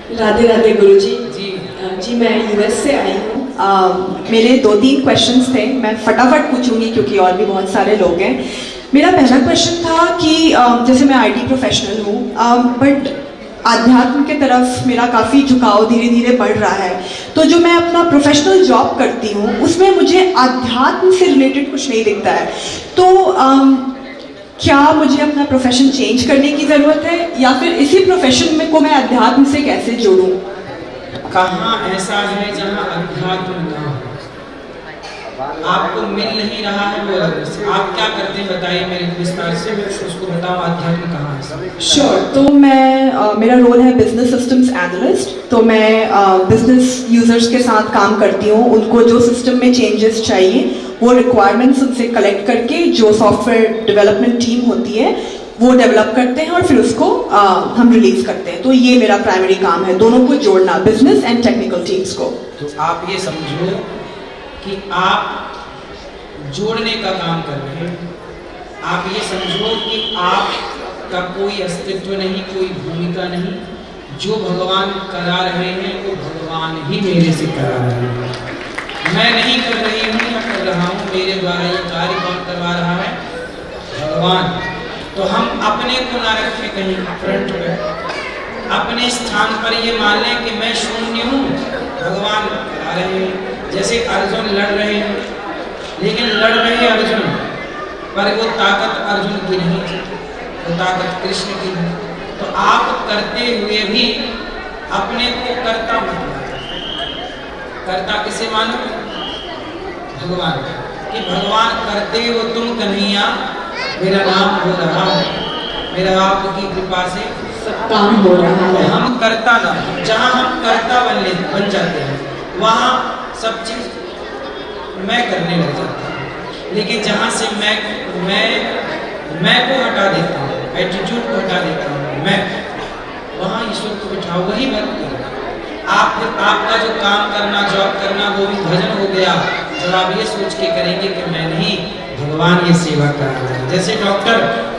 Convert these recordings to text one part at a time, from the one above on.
राधे राधे गुरुजी। जी जी मैं यूएस से आई हूँ। मेरे 2-3 क्वेश्चंस थे, मैं फटाफट पूछूंगी क्योंकि और भी बहुत सारे लोग हैं। मेरा पहला क्वेश्चन था कि जैसे मैं आईटी प्रोफेशनल हूँ, बट आध्यात्म के तरफ मेरा काफ़ी झुकाव धीरे धीरे बढ़ रहा है। तो जो मैं अपना प्रोफेशनल जॉब करती हूँ उसमें मुझे आध्यात्म से रिलेटेड कुछ नहीं दिखता है। तो क्या मुझे अपना प्रोफेशन चेंज करने की ज़रूरत है, या फिर इसी प्रोफेशन में को मैं अध्यात्म से कैसे जोड़ूं? कहाँ ऐसा है जहाँ अध्यात्म ना हो? आपको मिल नहीं रहा है वो अलग। आप क्या करते हैं बताइए मेरे को विस्तार से, मैं उसको बताऊँ अध्यात्म कहाँ है। श्योर। तो मैं मेरा रोल है बिजनेस सिस्टम्स एनालिस्ट। तो मैं बिजनेस यूजर्स के साथ काम करती हूँ, उनको जो सिस्टम में चेंजेस चाहिए वो रिक्वायरमेंट्स उनसे कलेक्ट करके जो सॉफ्टवेयर डेवलपमेंट टीम होती है वो डेवलप करते हैं और फिर उसको हम रिलीज करते हैं। तो ये मेरा प्राइमरी काम है, दोनों को जोड़ना, बिजनेस एंड टेक्निकल टीम्स को। तो आप ये समझो कि आप जोड़ने का काम कर रहे हैं। आप ये समझो कि आपका कोई अस्तित्व नहीं, कोई भूमिका नहीं। जो भगवान करा रहे हैं वो भगवान ही मेरे से करा रहे हैं। मैं नहीं कर रही हूँ या कर रहा हूँ, मेरे द्वारा ये कार्य कौन करवा रहा है? भगवान। तो हम अपने को ना रखें कहीं फ्रंट पे, अपने स्थान पर ये मान लें कि मैं शून्य हूँ, भगवान करा रहे हैं। जैसे अर्जुन लड़ रहे हैं, लेकिन लड़ रहे अर्जुन, पर वो ताकत अर्जुन की नहीं थी, वो ताकत कृष्ण की है। तो आप करते हुए भी अपने को कर्ता मत मानो। कर्ता किसे मानो? भगवान। कि भगवान करते हो तुम कन्हैया, मेरा नाम हो रहा है, मेरा आपकी कृपा से सब काम हो रहा है। हम कर्ता ना, जहाँ हम कर्ता बन जाते हैं वहाँ सब चीज मैं करने लग जाता हूँ। लेकिन जहाँ से मैं को हटा देता हूँ, एटीट्यूड को हटा देता हूँ, मैं वहाँ ईश्वर को बिठाओ, वही बात करो। आपका जो काम करना, जॉब करना, वो भी भजन हो गया जब आप ये सोच के करेंगे कि मैं नहीं, भगवान ये सेवा कर रहा है। जैसे डॉक्टर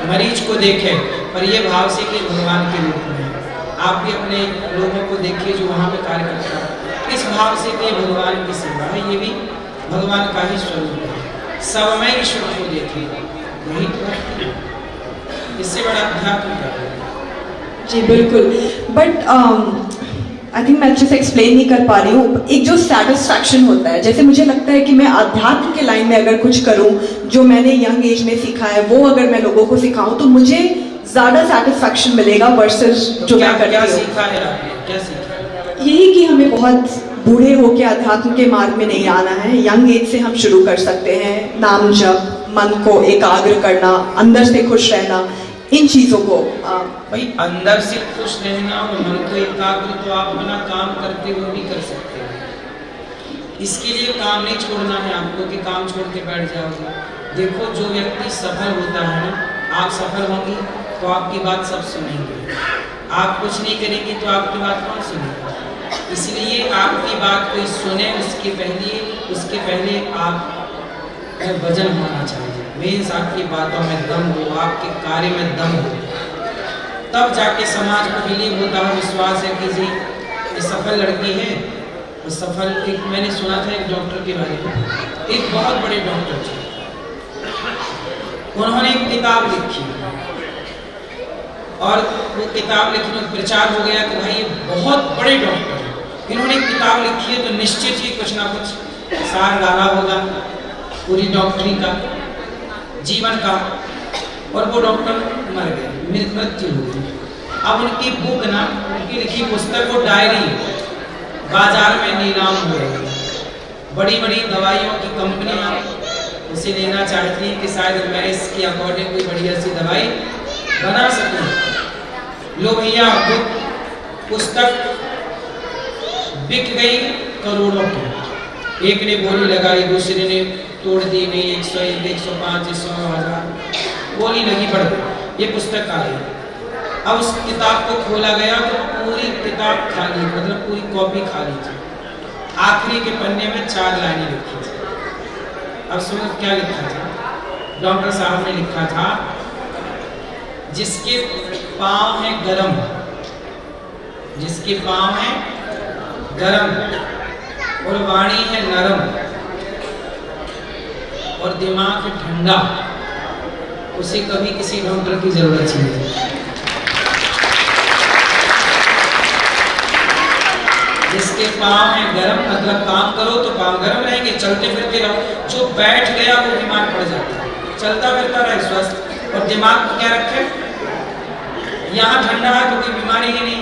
मरीज को देखे पर ये भाव से कि भगवान के रूप में है। आप भी अपने लोगों को देखिए जो वहाँ पे कार्य करता है, इस भाव से कि भगवान की सेवा है, ये भी भगवान का ही स्वरूप है। सब में ईश्वर को देखिए, वही तो इससे बड़ा अध्यात्म क्या है? जी बिल्कुल। बट आई थिंक मैं अच्छे से एक्सप्लेन नहीं कर पा रही हूँ। एक जो सेटिस्फैक्शन होता है, जैसे मुझे लगता है कि मैं आध्यात्म के लाइन में अगर कुछ करूँ, जो मैंने यंग एज में सीखा है वो अगर मैं लोगों को सिखाऊं तो मुझे ज़्यादा सेटिस्फैक्शन मिलेगा वर्सेस जो मैं करती क्या हूँ। सीखा है आपने? क्या सीखा? यही कि हमें बहुत बूढ़े होके अध्यात्म के मार्ग में नहीं आना है, यंग एज से हम शुरू कर सकते हैं। नाम जप, मन को एकाग्र करना, अंदर से खुश रहना, इन चीज़ों को भाई अंदर से खुश रहना और मन को एकाग्र तो आप अपना काम करते हुए भी कर सकते हैं। इसके लिए काम नहीं छोड़ना है आपको कि काम छोड़ के बैठ जाओगे। देखो जो व्यक्ति सफल होता है ना, आप सफल होंगी तो आपकी बात सब सुनेंगे, आप कुछ नहीं करेंगे तो आपकी बात कौन सुनेगा? इसलिए आपकी बात कोई सुने उसके पहले आप वजन होना चाहिए। मीन्स आपकी बातों में दम हो, आपके कार्य में दम हो, तब जाके समाज को बिलीव होता है, विश्वास है कि जी ये सफल लड़की है। तो सफल, एक मैंने सुना था एक डॉक्टर के बारे में, एक बहुत बड़े डॉक्टर थे, उन्होंने एक किताब लिखी और वो किताब लिखने में प्रचार हो गया कि भाई ये बहुत बड़े डॉक्टर हैं, इन्होंने किताब लिखी है तो निश्चित ही कुछ ना कुछ सार डाला होगा पूरी डॉक्टरी का, जीवन का। और वो डॉक्टर मर गए, मृत्यु हो गई। अब उनकी बुक ना, उनकी लिखी पुस्तक, वो डायरी बाजार में नीलाम हो रही है। बड़ी बड़ी दवाइयों की कंपनियां उसे लेना चाहती हैं कि शायद मैं इसके अकॉर्डिंग कोई बढ़िया सी दवाई बना सकूं। लो भैया, बुक पुस्तक बिक गई करोड़ों की। एक ने बोली लगाई, दूसरे ने तोड़ दी, नहीं 101, 105, 100,000 बोली लगी, बढ़ गई। ये पुस्तक आ गई। अब उस किताब को खोला गया तो पूरी किताब खाली, मतलब पूरी कॉपी खाली थी। आखिरी के पन्ने में 4 लाइनें लिखी थी। अब सुनो क्या लिखा था। डॉक्टर साहब ने लिखा था, जिसके पाँव हैं गरम जिसके पाँव है गरम और वाणी है नरम और दिमाग है ठंडा, उसे कभी किसी डॉक्टर की जरूरत नहीं है। जिसके पाँव है गरम, मतलब काम करो तो पाँव गरम रहेंगे, चलते फिरते रहो। जो बैठ गया वो बीमार पड़ जाता है, चलता फिरता रहे स्वस्थ। और दिमाग को क्या रखे, यहाँ ठंडा है तो कोई बीमारी ही नहीं,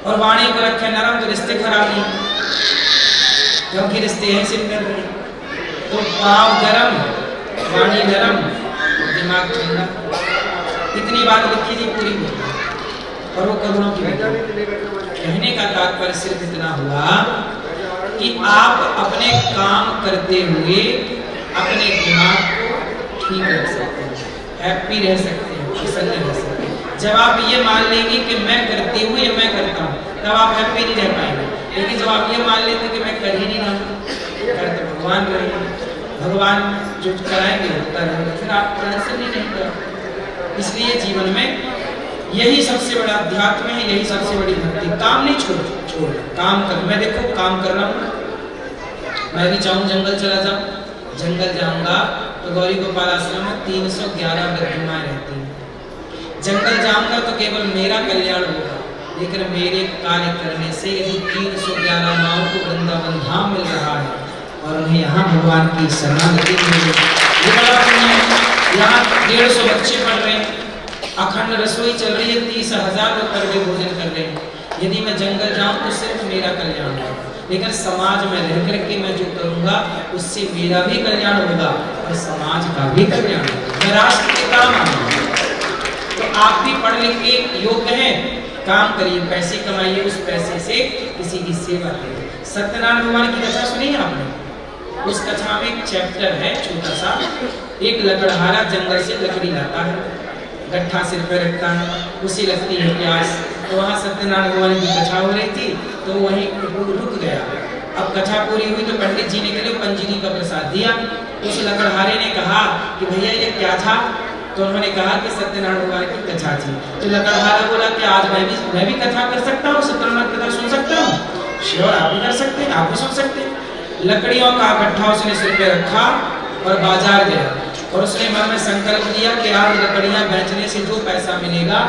और वाणी को रखे नरम तो रिश्ते खराब नहीं, क्योंकि रिश्ते यहीं से निकल रहे। तो पाँव गरम, वाणी नरम, दिमाग ठंडा। इतनी बात लिखी थी पूरी और वो करोड़ों की बात। कहने का तात्पर्य सिर्फ इतना हुआ कि आप अपने काम करते हुए अपने दिमाग को ठीक रख सकते हैं, हैप्पी रह सकते हैं, प्रसन्न रह सकते हैं। जब आप ये मान लेंगे कि मैं करते हुए मैं करता हूँ, तब आप हैप्पी नहीं रह पाएंगे। लेकिन जब आप ये मान लेते कि मैं कर ही नहीं रहा, करते भगवान रहेंगे, भगवान जो कराएंगे होता रहेगा, फिर आप टेंशन ही नहीं करोगे। इसलिए जीवन में यही सबसे बड़ा अध्यात्म है, यही सबसे बड़ी भक्ति। काम नहीं छोड़ काम कर। मैं देखो काम कर रहा हूँ, मैं भी चाहूँ जंगल चला जाऊँ, जंगल जाऊंगा तो गौरी गोपाल आश्रम में 311 वृद्धिमाएं रहती हैं। जंगल जाऊंगा तो केवल मेरा कल्याण होगा, लेकिन मेरे कार्य करने से यदि 311 माओं को वृंदावन धाम मिल रहा है और उन्हें यहाँ भगवान की शरणागति मिल रही है, यहाँ 150 बच्चे पढ़ रहे हैं, अखंड रसोई चल रही है, 30,000 लोग करके भोजन कर रहे हैं। यदि मैं जंगल जाऊं तो सिर्फ मेरा कल्याण होगा, लेकिन समाज में रह करके मैं जो करूंगा उससे मेरा भी कल्याण होगा और समाज का भी कल्याण होगा, मैं राष्ट्र के काम आऊंगा। तो आप भी पढ़ लिख के योग्य हैं, काम करिए, पैसे कमाइए, उस पैसे से किसी की सेवा करिए। सत्यनारायण भगवान की कथा सुनी है आपने? उस कथा में एक चैप्टर है छोटा सा, एक लकड़हारा जंगल से लकड़ी लाता है, गट्ठा सिर पे रखता है, उसी लगती है प्यास। तो वहाँ सत्यनारायण भगवान की कथा हो रही थी, तो वहीं रुक गया। अब कथा पूरी हुई तो पंडित जी ने के लिए पंजीरी का प्रसाद दिया। उस लकड़हारे ने कहा कि भैया ये क्या था? तो उन्होंने कहा कि सत्यनारायण भगवान की कथा थी। तो लकड़हारा बोला कि आज मैं भी कथा कर सकता हूँ, सत्यनारायण कथा सुन सकता हूँ। श्योर, आप भी कर सकते हैं, आप भी सुन सकते हैं। लकड़ियों का गट्ठा उसने सिर पे रखा और बाजार गया और उसने मन में संकल्प लिया कि आज लकड़ियां बेचने से जो पैसा मिलेगा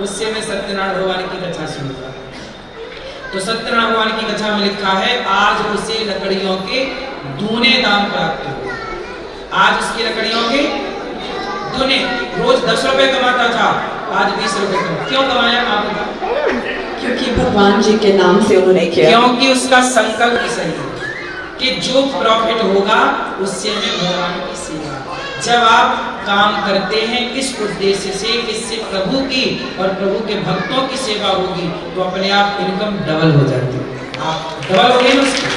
उससे मैं सत्यनारायण भगवान की कथा सुनूंगा। तो सत्यनारायण भगवान की कथा में लिखा है आज उसे लकड़ियों के दूने दाम प्राप्त हुए। आज उसकी लकड़ियों के दूने, रोज 10 रुपए कमाता था, आज 20 रुपए कमा। क्यों कमाया आप बताओ? क्योंकि भगवान जी के नाम से उन्होंने किया, क्योंकि उसका संकल्प सही है कि जो प्रॉफिट होगा उससे मैं भगवान की सेवा। जब आप काम करते हैं इस उद्देश्य से कि इससे प्रभु की और प्रभु के भक्तों की सेवा होगी, तो अपने आप इनकम डबल हो जाती है। आप डबल हो गई उसकी।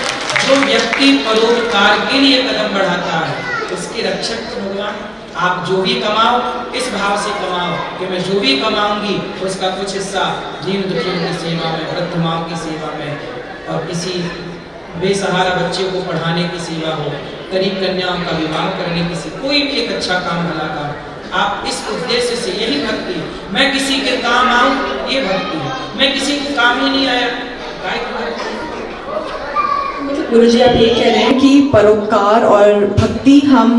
जो व्यक्ति परोपकार के लिए कदम बढ़ाता है उसके रक्षक तो भगवान। आप जो भी कमाओ इस भाव से कमाओ कि मैं जो भी कमाऊंगी उसका कुछ हिस्सा दीन दुखियों की सेवा में, वृद्ध माओं की सेवा में और किसी बेसहारा बच्चे को पढ़ाने की सेवा हो, गरीब कन्याओं का विवाह करने की सेवा, कोई भी एक अच्छा काम भला काम। आप इस उद्देश्य से, यही भक्ति है। मैं किसी के काम आऊं ये भक्ति है, मैं किसी के काम ही नहीं आया। मतलब गुरुजी आप ये कह रहे हैं कि परोपकार और भक्ति हम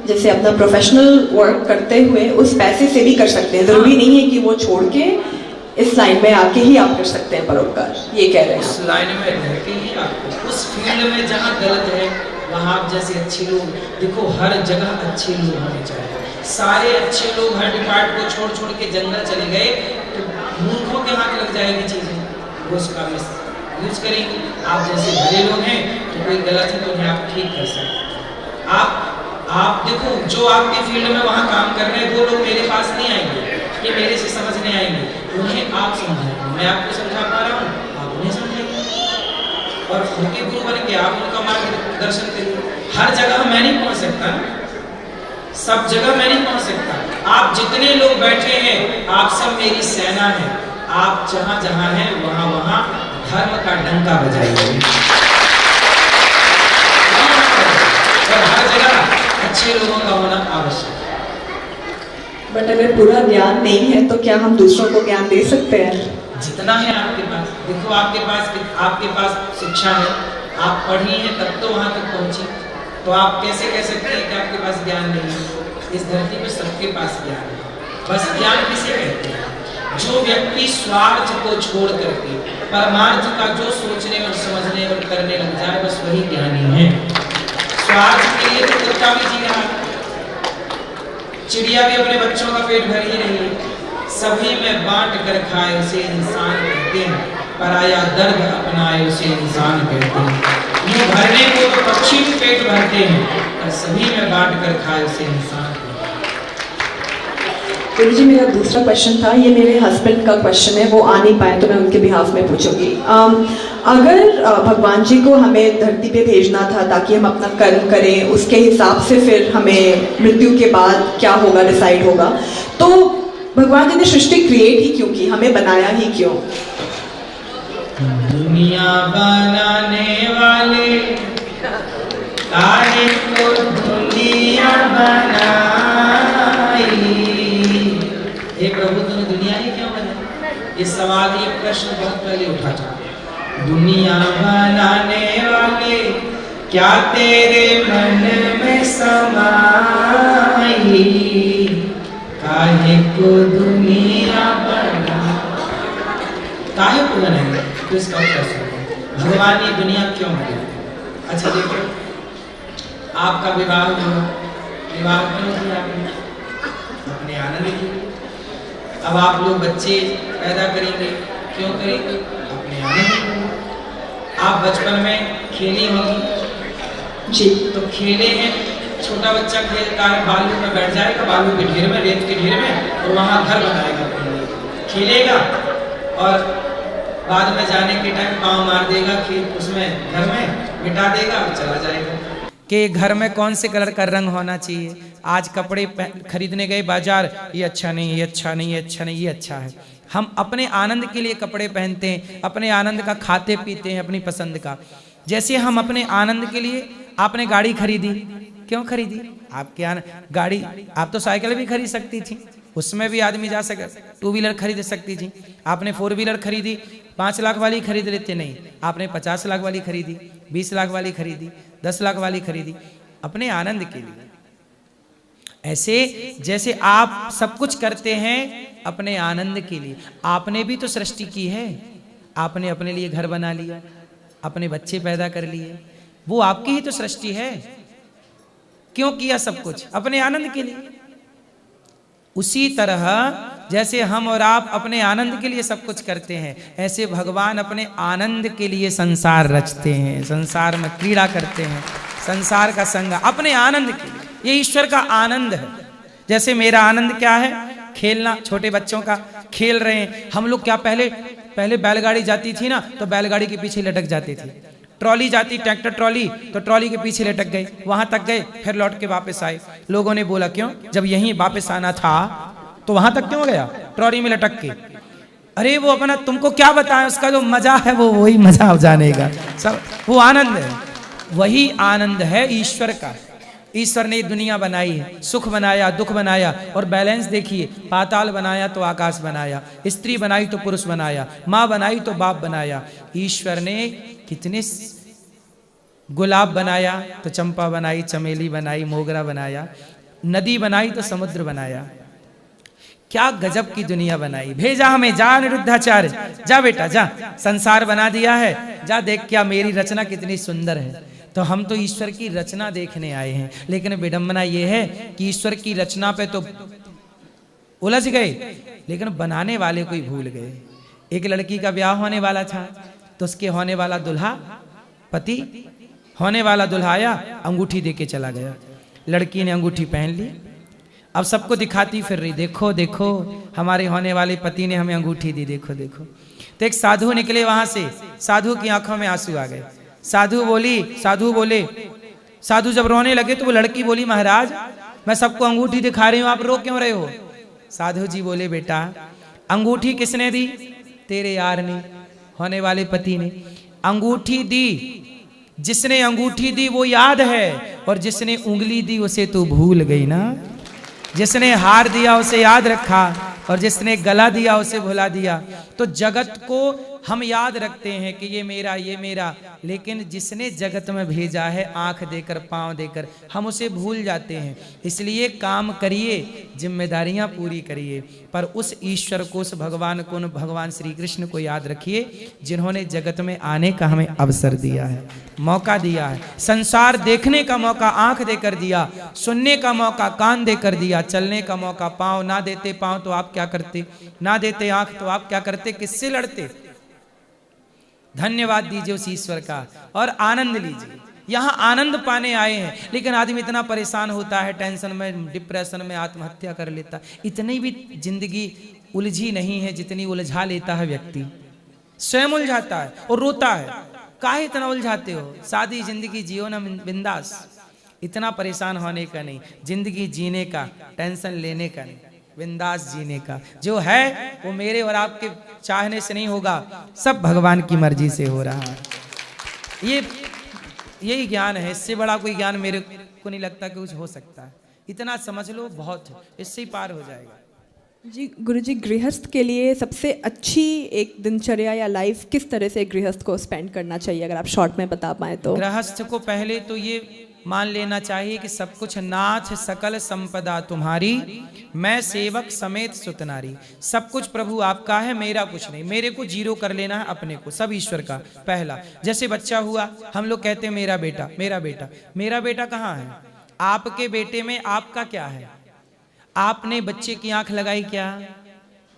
जैसे अपना प्रोफेशनल वर्क करते हुए उस पैसे से भी कर सकते हैं, जरूरी नहीं है कि वो छोड़ के इस लाइन में आके ही आप कर सकते हैं परोपकार, ये कह रहे हैं। उस लाइन में रह के ही आपको, उस फील्ड में जहाँ गलत है वहाँ आप जैसे अच्छे लोग, देखो हर जगह अच्छे लोग होने चाहिए। सारे अच्छे लोग हर डिपार्ट को छोड़ छोड़ के जंगल चले गए तो मूर्खों के हाथ लग जाएगी चीजें, वो उसका यूज करेंगे। आप जैसे भले लोग हैं तो कोई गलत है तो उन्हें आप ठीक कर सकते। आप देखो जो आपके फील्ड में वहाँ काम कर रहे हैं वो लोग मेरे पास नहीं आएंगे, ये मेरे से समझने आएंगे, उन्हें आप समझाएंगे। मैं आपको समझा पा रहा हूँ, आप उन्हें समझाएंगे और उनके गुरु बन के आप उनका मार्गदर्शन करिए। हर जगह मैं नहीं पहुँच सकता, सब जगह मैं नहीं पहुँच सकता। आप जितने लोग बैठे हैं आप सब मेरी सेना है। आप जहाँ जहाँ हैं वहाँ वहाँ धर्म का डंका बजाइए और हर जगह अच्छे लोगों का होना आवश्यक है। बट अगर पूरा ज्ञान नहीं है तो क्या हम दूसरों को ज्ञान दे सकते हैं? जितना है आपके पास, देखो आपके पास शिक्षा है, आप पढ़ी हैं तब तो वहाँ तक पहुँची, तो आप कैसे कह सकते हैं कि आपके पास ज्ञान नहीं है? इस धरती पर सबके पास ज्ञान है, बस ज्ञान किसे कहते हैं? जो व्यक्ति स्वार्थ को छोड़ करके परमार्थ का जो सोचने और समझने और करने लग जाए, बस वही ज्ञानी है। स्वार्थ के लिए तो कुत्ता भी जी रहा है, चिड़िया भी अपने बच्चों का पेट भर ही रही है, सभी में बांट कर खाए उसे इंसान कहते हैं, पराया दर्द अपनाए उसे इंसान कहते हैं। ये भरने को तो पक्षी भी पेट भरते हैं, और सभी में बांट कर खाए उसे इंसान कहते हैं। गुरु जी, मेरा दूसरा क्वेश्चन था, ये मेरे हस्बैंड का क्वेश्चन है, वो आ नहीं पाए तो मैं उनके बिहाफ में पूछूंगी। अगर भगवान जी को हमें धरती पे भेजना था ताकि हम अपना कर्म करें, उसके हिसाब से फिर हमें मृत्यु के बाद क्या होगा डिसाइड होगा, तो भगवान जी ने सृष्टि क्रिएट ही क्यों की, हमें बनाया ही क्यों? दुनिया बनाने वाले काहे को दुनिया बनाई, हे प्रभु तूने दुनिया ही क्यों बनाई? ये सवाल, ये प्रश्न बहुत पहले उठा था। दुनिया बनाने वाले क्या तेरे मन में समाई, काहे को दुनिया बना, काहे को बनाई? तो इसका उत्तर सुनो, भगवान ये दुनिया क्यों बनाई? अच्छा देखो, आपका विवाह हुआ, विवाह क्यों किया आपने? अपने आनंद के लिए। अब आप लोग बच्चे पैदा करेंगे, क्यों करेंगे? अपने आनंद के लिए। आप बचपन में खेली होंगी जी, तो खेले हैं, छोटा बच्चा खेलता है, बालू में बैठ जाएगा, बालू के ढेर में, रेत के ढेर में, और वहाँ घर बनाएगा अपने लिए, खेलेगा, और बाद में जाने के टाइम पाँव मार देगा खेत उसमें, घर में मिटा देगा और चला जाएगा। कि घर में कौन से कलर का रंग होना चाहिए? आज कपड़े खरीदने गए बाजार, ये अच्छा नहीं, ये अच्छा नहीं, ये अच्छा नहीं, ये अच्छा है। हम अपने आनंद के लिए कपड़े पहनते हैं, अपने आनंद का खाते पीते हैं, अपनी पसंद का। जैसे हम अपने आनंद के लिए, आपने गाड़ी खरीदी, क्यों खरीदी? आपके गाड़ी, आप तो साइकिल भी खरीद सकती थी, उसमें भी आदमी जा सके, 2 व्हीलर खरीद सकती थी। आपने 4 व्हीलर खरीदी, 5 लाख वाली खरीद लेते, नहीं, आपने 50 लाख वाली खरीदी, 20 लाख वाली खरीदी, 10 लाख वाली खरीदी, अपने आनंद के लिए। ऐसे जैसे आप सब कुछ करते हैं अपने आनंद के लिए, आपने भी तो सृष्टि की है, आपने अपने लिए घर बना लिया, अपने बच्चे पैदा कर लिए, वो आपकी ही तो सृष्टि है। क्यों किया सब कुछ? अपने आनंद के लिए। उसी तरह जैसे हम और आप अपने आनंद के लिए सब कुछ करते हैं, ऐसे भगवान अपने आनंद के लिए संसार रचते हैं, संसार में क्रीड़ा करते हैं, संसार का संग अपने आनंद के लिए। ये ईश्वर का आनंद है। जैसे मेरा आनंद क्या है? खेलना, छोटे बच्चों का खेल रहे हैं हम लोग। क्या पहले बैलगाड़ी जाती थी ना, तो बैलगाड़ी के पीछे लटक जाती थी। ट्रॉली जाती, ट्रैक्टर ट्रॉली, तो ट्रॉली के पीछे लटक गए, वहां तक गए, फिर लौट के वापस आए। लोगों ने बोला क्यों, जब यहीं वापस आना था तो वहां तक क्यों गया ट्रॉली में लटक के? अरे वो अपना, तुमको क्या बताएं, उसका जो मजा है वो वही मजा हो जाने का, सब वो आनंद है, वही आनंद है ईश्वर का। ईश्वर ने दुनिया बनाई है, सुख बनाया, दुख बनाया, और बैलेंस देखिए, पाताल बनाया तो आकाश बनाया, स्त्री बनाई तो पुरुष बनाया, माँ बनाई तो बाप बनाया। ईश्वर ने कितने गुलाब बनाया तो चंपा बनाई, चमेली बनाई, मोगरा बनाया, नदी बनाई तो समुद्र बनाया। क्या गजब की दुनिया बनाई। भेजा हमें, जा अनिरुद्धाचार्य, जा बेटा जा, संसार बना दिया है, जा देख क्या मेरी रचना कितनी सुंदर है। तो हम तो ईश्वर की रचना देखने आए हैं, लेकिन विडंबना ये है कि ईश्वर की रचना पे तो उलझ गए, लेकिन बनाने वाले को ही भूल गए। एक लड़की का ब्याह होने वाला था, तो उसके होने वाला दुल्हा, पति होने वाला दुल्हा आया, अंगूठी दे के चला गया। लड़की ने अंगूठी पहन ली, अब सबको दिखाती फिर रही, देखो देखो हमारे होने वाले पति ने हमें अंगूठी दी, देखो देखो। तो एक साधु निकले वहां से, साधु की आंखों में आंसू आ गए। साधु बोले, साधु जब रोने लगे तो वो लड़की बोली, महाराज मैं सबको अंगूठी दिखा रही हूं, आप रो क्यों रहे हो? साधु जी बोले, बेटा अंगूठी किसने दी? तेरे यार ने, होने वाले पति ने अंगूठी दी। जिसने अंगूठी दी वो याद है, और जिसने उंगली दी उसे तू भूल गई ना। जिसने हार दिया उसे याद रखा और जिसने गला दिया उसे भुला दिया। तो जगत को हम याद रखते हैं कि ये मेरा, लेकिन जिसने जगत में भेजा है आंख देकर पांव देकर, हम उसे भूल जाते हैं। इसलिए काम करिए, जिम्मेदारियां पूरी करिए, पर उस ईश्वर को, उस भगवान को, भगवान श्री कृष्ण को याद रखिए जिन्होंने जगत में आने का हमें अवसर दिया है, मौका दिया है। संसार देखने का मौका आंख देकर दिया, सुनने का मौका कान देकर दिया, चलने का मौका पांव। ना देते पांव तो आप क्या करते, ना देते आंख तो आप क्या करते, किससे लड़ते। धन्यवाद दीजिए उस ईश्वर का और आनंद लीजिए। यहाँ आनंद पाने आए हैं, लेकिन आदमी इतना परेशान होता है, टेंशन में, डिप्रेशन में आत्महत्या कर लेता। इतनी भी जिंदगी उलझी नहीं है जितनी उलझा लेता है व्यक्ति। स्वयं उलझाता है और रोता है, काहे इतना उलझाते हो, सादी जिंदगी जियो ना बिंदास। इतना परेशान होने का नहीं, जिंदगी जीने का, टेंशन लेने का नहीं, बिंदास जीने का। जो है वो मेरे और आपके चाहने से नहीं होगा, सब भगवान की मर्जी से हो रहा है। यही ज्ञान है, इससे बड़ा कोई ज्ञान मेरे को नहीं लगता कि कुछ हो सकता है। इतना समझ लो बहुत है, इससे ही पार हो जाएगा। जी गुरुजी, गृहस्थ के लिए सबसे अच्छी एक दिनचर्या या लाइफ किस तरह से गृहस्थ को स्पेंड करना चाहिए, अगर आप शॉर्ट में बता पाए तो। गृहस्थ को पहले तो ये मान लेना चाहिए कि सब कुछ नाथ सकल संपदा तुम्हारी, मैं सेवक समेत सुतनारी। सब कुछ प्रभु आपका है, मेरा कुछ नहीं। मेरे को जीरो कर लेना है अपने को, सब ईश्वर का। पहला, जैसे बच्चा हुआ, हम लोग कहते हैं मेरा बेटा, मेरा बेटा। मेरा बेटा कहाँ है? आपके बेटे में आपका क्या है? आपने बच्चे की आंख लगाई क्या,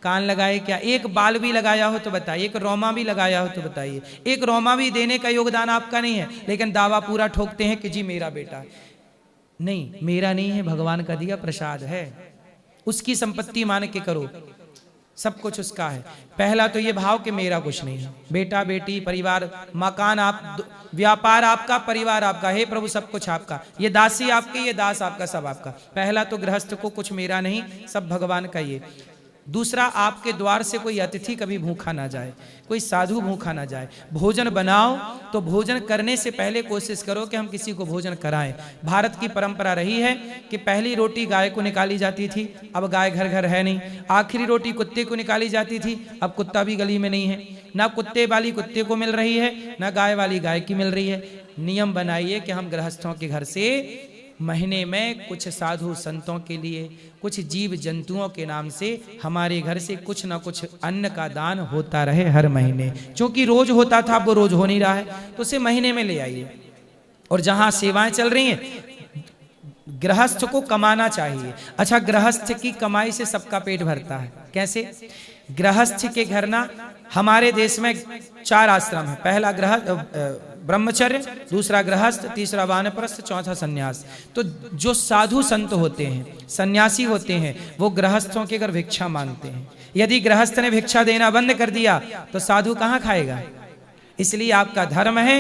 कान लगाए क्या, एक बाल भी लगाया हो तो बताइए, एक रोमा भी लगाया हो तो बताइए। एक रोमा भी देने का योगदान आपका नहीं है, लेकिन दावा पूरा ठोकते हैं कि जी मेरा बेटा। नहीं, मेरा नहीं है, भगवान का दिया प्रसाद है, उसकी संपत्ति मान के करो, सब कुछ उसका है। पहला तो ये भाव कि मेरा कुछ नहीं है। बेटा बेटी परिवार मकान आप, व्यापार आपका, परिवार आपका, हे प्रभु सब कुछ आपका, ये दासी आपकी, ये दास आपका, सब आपका। पहला तो गृहस्थ को कुछ मेरा नहीं, सब भगवान का। ये दूसरा, आपके द्वार से कोई अतिथि कभी भूखा ना जाए, कोई साधु भूखा ना जाए। भोजन बनाओ तो भोजन करने से पहले कोशिश करो कि हम किसी को भोजन कराएं। भारत की परंपरा रही है कि पहली रोटी गाय को निकाली जाती थी, अब गाय घर घर है नहीं। आखिरी रोटी कुत्ते को निकाली जाती थी, अब कुत्ता भी गली में नहीं है। ना कुत्ते वाली कुत्ते को मिल रही है, ना गाय वाली गाय की मिल रही है। नियम बनाइए कि हम गृहस्थों के घर से महीने में कुछ साधु संतों के लिए, कुछ जीव जंतुओं के नाम से हमारे घर से कुछ ना कुछ अन्न का दान होता रहे हर महीने। क्योंकि रोज होता था, अब वो रोज हो नहीं रहा है, तो उसे महीने में ले आइए। और जहां सेवाएं चल रही हैं, गृहस्थ को कमाना चाहिए। अच्छा, गृहस्थ की कमाई से सबका पेट भरता है। कैसे? गृहस्थ के घर ना, हमारे देश में 4 आश्रम है। पहला ब्रह्मचर्य, दूसरा गृहस्थ, तीसरा वानप्रस्थ, चौथा सन्यास। तो जो साधु संत होते हैं, सन्यासी होते हैं, वो गृहस्थों के घर भिक्षा मांगते हैं। यदि गृहस्थ ने भिक्षा देना बंद कर दिया तो साधु कहाँ खाएगा? इसलिए आपका धर्म है,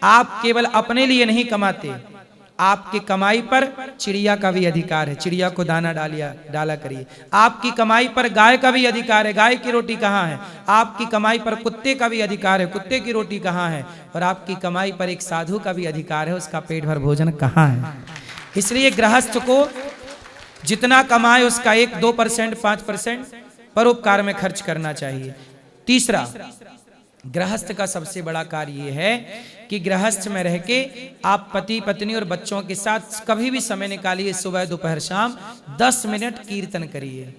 आप केवल अपने लिए नहीं कमाते, आपकी कमाई पर चिड़िया का भी अधिकार है, चिड़िया को दाना डाला करिए। आपकी कमाई पर गाय का भी अधिकार है, गाय की रोटी कहाँ है? आपकी कमाई पर कुत्ते का भी अधिकार है, कुत्ते की रोटी कहाँ है? और आपकी कमाई पर एक साधु का भी अधिकार है, उसका पेट भर भोजन कहाँ है? इसलिए गृहस्थ को जितना कमाए उसका 1-2%, 5% परोपकार में खर्च करना चाहिए। तीसरा, गृहस्थ का सबसे बड़ा कार्य ये है कि गृहस्थ में रह के आप पति पत्नी और बच्चों के साथ कभी भी समय निकालिए, सुबह दोपहर शाम 10 मिनट कीर्तन करिए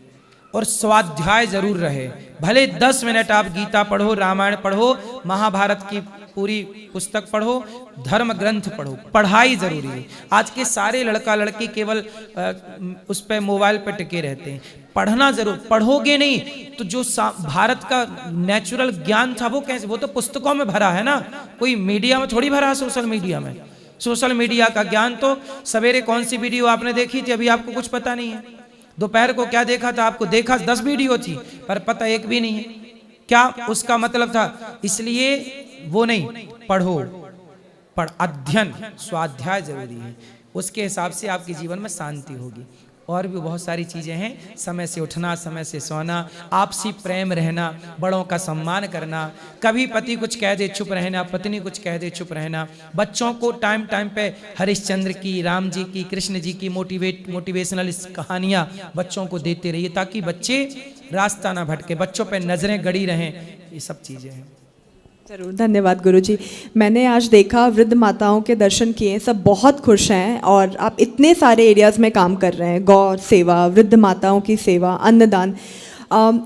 और स्वाध्याय जरूर रहे। भले 10 मिनट आप गीता पढ़ो, रामायण पढ़ो, महाभारत की पूरी पुस्तक पढ़ो, धर्म ग्रंथ पढ़ो, पढ़ाई जरूरी है। आज के सारे लड़का लड़की केवल उस पे मोबाइल पे टिके रहते हैं। पढ़ना जरूर, पढ़ोगे नहीं तो जो भारत का नेचुरल ज्ञान था वो कैसे, वो तो पुस्तकों में भरा है ना, कोई मीडिया में थोड़ी भरा है। सोशल मीडिया में, सोशल मीडिया का ज्ञान तो सवेरे कौन सी वीडियो आपने देखी थी अभी आपको कुछ पता नहीं है, दोपहर को क्या देखा था आपको देखा 10 वीडियो थी पर पता एक भी नहीं है क्या उसका मतलब था। इसलिए वो नहीं, पढ़ो, अध्ययन स्वाध्याय जरूरी है, उसके हिसाब से आपके जीवन में शांति होगी। और भी बहुत सारी चीज़ें हैं, समय से उठना, समय से सोना, आपसी प्रेम रहना, बड़ों का सम्मान करना, कभी पति कुछ कह दे चुप रहना, पत्नी कुछ कह दे चुप रहना, बच्चों को टाइम टाइम पे हरिश्चंद्र की, राम जी की, कृष्ण जी की मोटिवेशनल कहानियाँ बच्चों को देते रहिए ताकि बच्चे रास्ता ना भटके, बच्चों पे नज़रें गड़ी रहें, ये सब चीज़ें हैं। जरूर, धन्यवाद गुरुजी। मैंने आज देखा वृद्ध माताओं के दर्शन किए, सब बहुत खुश हैं और आप इतने सारे एरियाज़ में काम कर रहे हैं, गौ सेवा, वृद्ध माताओं की सेवा, अन्नदान।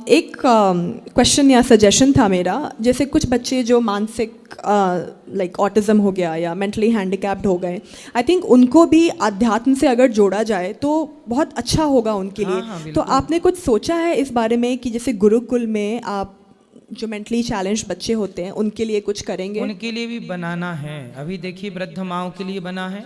एक क्वेश्चन या सजेशन था मेरा, जैसे कुछ बच्चे जो मानसिक लाइक ऑटिज़म हो गया या मेंटली हैंडिकैप्ड हो गए, आई थिंक उनको भी अध्यात्म से अगर जोड़ा जाए तो बहुत अच्छा होगा उनके लिए। हाँ, तो आपने कुछ सोचा है इस बारे में कि जैसे गुरुकुल में आप जो मेंटली चैलेंज बच्चे होते हैं उनके लिए कुछ करेंगे? उनके लिए भी बनाना है। अभी देखिए वृद्ध माओं के लिए बना है,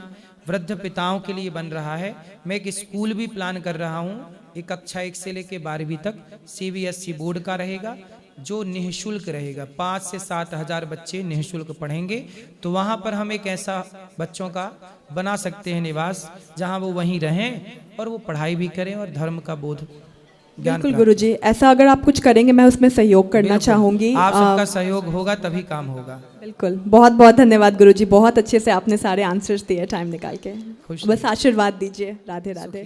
वृद्ध पिताओं के लिए बन रहा है। मैं एक स्कूल भी प्लान कर रहा हूँ, एक कक्षा 1 से लेकर 12वीं तक CBSE बोर्ड का रहेगा, जो निःशुल्क रहेगा। 5 से 7 हज़ार बच्चे निःशुल्क पढ़ेंगे। तो वहाँ पर हम एक ऐसा बच्चों का बना सकते हैं निवास, जहाँ वो वहीं रहें और वो पढ़ाई भी करें और धर्म का बोध बिल्कुल गुरुजी, ऐसा अगर आप कुछ करेंगे मैं उसमें सहयोग करना चाहूँगी। आप सबका सहयोग होगा तभी काम होगा। बिल्कुल, बहुत बहुत धन्यवाद गुरुजी, बहुत अच्छे से आपने सारे आंसर्स दिए टाइम निकाल के। खुश बस आशीर्वाद दीजिए। राधे राधे।